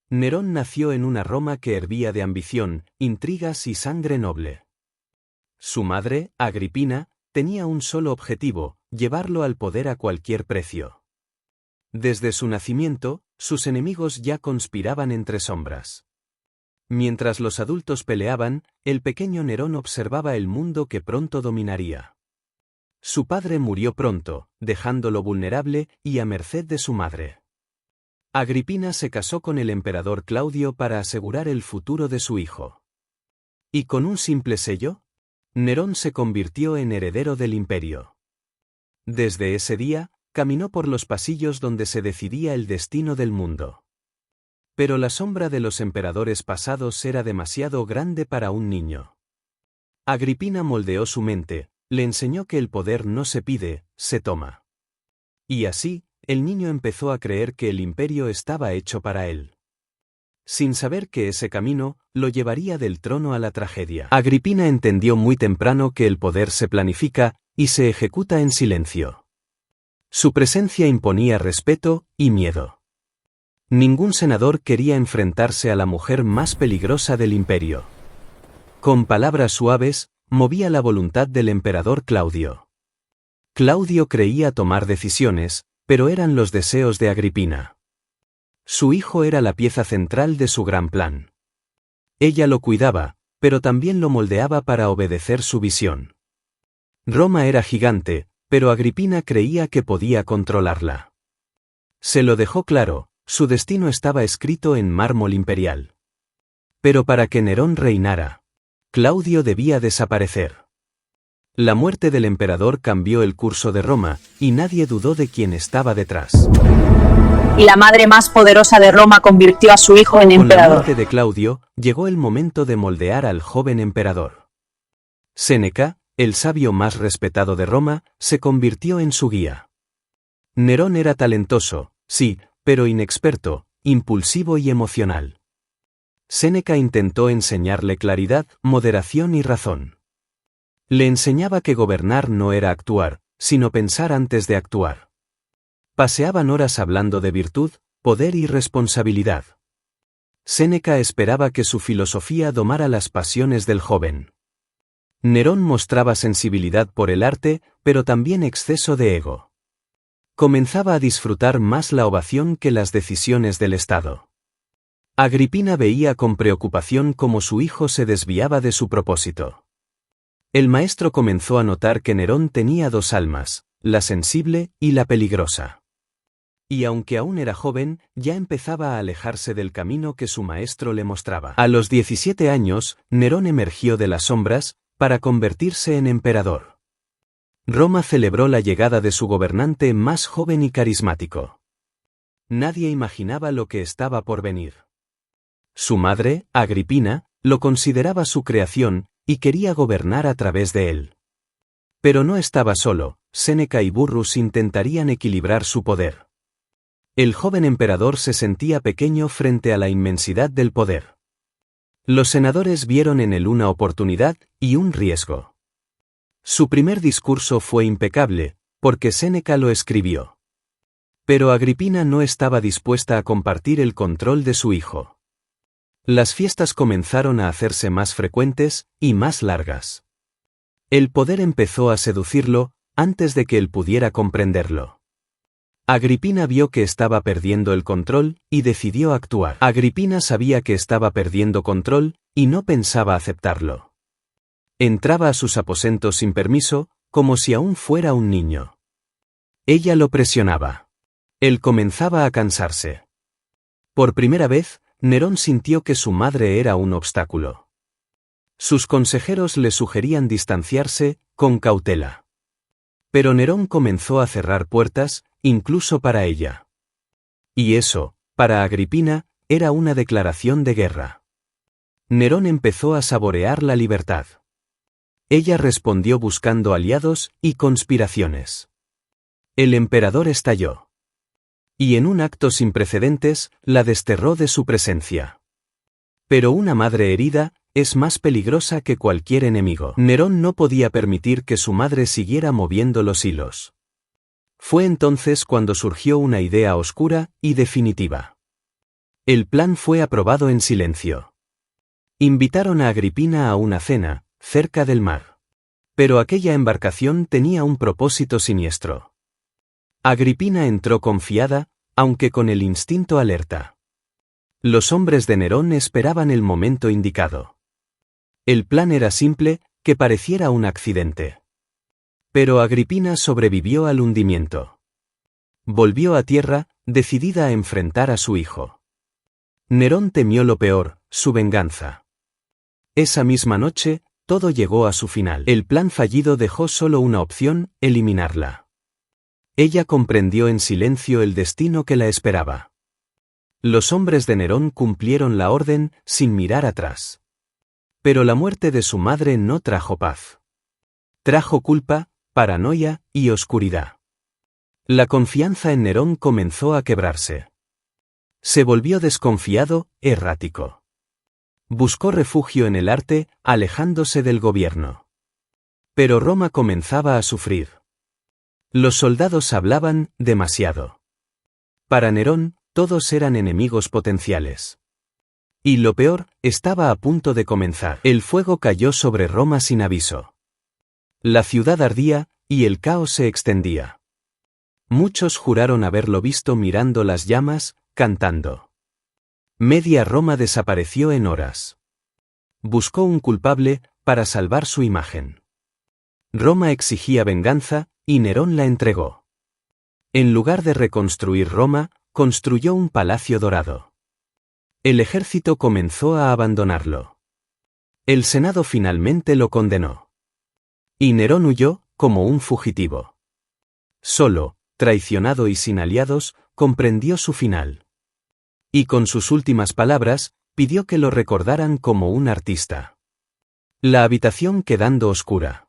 Nerón nació en una Roma que hervía de ambición, intrigas y sangre noble. Su madre, Agripina, tenía un solo objetivo: llevarlo al poder a cualquier precio. Desde su nacimiento, sus enemigos ya conspiraban entre sombras. Mientras los adultos peleaban, el pequeño Nerón observaba el mundo que pronto dominaría. Su padre murió pronto, dejándolo vulnerable y a merced de su madre. Agripina se casó con el emperador Claudio para asegurar el futuro de su hijo. Y con un simple sello, Nerón se convirtió en heredero del imperio. Desde ese día, caminó por los pasillos donde se decidía el destino del mundo. Pero la sombra de los emperadores pasados era demasiado grande para un niño. Agripina moldeó su mente, le enseñó que el poder no se pide, se toma. Y así, el niño empezó a creer que el imperio estaba hecho para él. Sin saber que ese camino lo llevaría del trono a la tragedia. Agripina entendió muy temprano que el poder se planifica y se ejecuta en silencio. Su presencia imponía respeto y miedo. Ningún senador quería enfrentarse a la mujer más peligrosa del imperio. Con palabras suaves, movía la voluntad del emperador Claudio. Claudio creía tomar decisiones, pero eran los deseos de Agripina. Su hijo era la pieza central de su gran plan. Ella lo cuidaba, pero también lo moldeaba para obedecer su visión. Roma era gigante, pero Agripina creía que podía controlarla. Se lo dejó claro: su destino estaba escrito en mármol imperial. Pero para que Nerón reinara, Claudio debía desaparecer. La muerte del emperador cambió el curso de Roma, y nadie dudó de quién estaba detrás. Y la madre más poderosa de Roma convirtió a su hijo en emperador. Con la muerte de Claudio, llegó el momento de moldear al joven emperador. Séneca, el sabio más respetado de Roma, se convirtió en su guía. Nerón era talentoso, sí, pero inexperto, impulsivo y emocional. Séneca intentó enseñarle claridad, moderación y razón. Le enseñaba que gobernar no era actuar, sino pensar antes de actuar. Paseaban horas hablando de virtud, poder y responsabilidad. Séneca esperaba que su filosofía domara las pasiones del joven. Nerón mostraba sensibilidad por el arte, pero también exceso de ego. Comenzaba a disfrutar más la ovación que las decisiones del Estado. Agripina veía con preocupación cómo su hijo se desviaba de su propósito. El maestro comenzó a notar que Nerón tenía dos almas, la sensible y la peligrosa. Y aunque aún era joven, ya empezaba a alejarse del camino que su maestro le mostraba. A los 17 años, Nerón emergió de las sombras para convertirse en emperador. Roma celebró la llegada de su gobernante más joven y carismático. Nadie imaginaba lo que estaba por venir. Su madre, Agripina, lo consideraba su creación y quería gobernar a través de él. Pero no estaba solo, Séneca y Burrus intentarían equilibrar su poder. El joven emperador se sentía pequeño frente a la inmensidad del poder. Los senadores vieron en él una oportunidad y un riesgo. Su primer discurso fue impecable, porque Séneca lo escribió. Pero Agripina no estaba dispuesta a compartir el control de su hijo. Las fiestas comenzaron a hacerse más frecuentes y más largas. El poder empezó a seducirlo, antes de que él pudiera comprenderlo. Agripina vio que estaba perdiendo el control y decidió actuar. Agripina sabía que estaba perdiendo control y no pensaba aceptarlo. Entraba a sus aposentos sin permiso, como si aún fuera un niño. Ella lo presionaba. Él comenzaba a cansarse. Por primera vez, Nerón sintió que su madre era un obstáculo. Sus consejeros le sugerían distanciarse, con cautela. Pero Nerón comenzó a cerrar puertas, incluso para ella. Y eso, para Agripina, era una declaración de guerra. Nerón empezó a saborear la libertad. Ella respondió buscando aliados y conspiraciones. El emperador estalló. Y en un acto sin precedentes, la desterró de su presencia. Pero una madre herida es más peligrosa que cualquier enemigo. Nerón no podía permitir que su madre siguiera moviendo los hilos. Fue entonces cuando surgió una idea oscura y definitiva. El plan fue aprobado en silencio. Invitaron a Agripina a una cena, cerca del mar. Pero aquella embarcación tenía un propósito siniestro. Agripina entró confiada, aunque con el instinto alerta. Los hombres de Nerón esperaban el momento indicado. El plan era simple, que pareciera un accidente. Pero Agripina sobrevivió al hundimiento. Volvió a tierra, decidida a enfrentar a su hijo. Nerón temió lo peor, su venganza. Esa misma noche, todo llegó a su final. El plan fallido dejó solo una opción: eliminarla. Ella comprendió en silencio el destino que la esperaba. Los hombres de Nerón cumplieron la orden, sin mirar atrás. Pero la muerte de su madre no trajo paz. Trajo culpa, paranoia y oscuridad. La confianza en Nerón comenzó a quebrarse. Se volvió desconfiado, errático. Buscó refugio en el arte, alejándose del gobierno. Pero Roma comenzaba a sufrir. Los soldados hablaban demasiado. Para Nerón, todos eran enemigos potenciales. Y lo peor, estaba a punto de comenzar. El fuego cayó sobre Roma sin aviso. La ciudad ardía, y el caos se extendía. Muchos juraron haberlo visto mirando las llamas, cantando. Media Roma desapareció en horas. Buscó un culpable, para salvar su imagen. Roma exigía venganza, y Nerón la entregó. En lugar de reconstruir Roma, construyó un palacio dorado. El ejército comenzó a abandonarlo. El Senado finalmente lo condenó. Y Nerón huyó, como un fugitivo. Solo, traicionado y sin aliados, comprendió su final. Y con sus últimas palabras, pidió que lo recordaran como un artista. La habitación quedando oscura.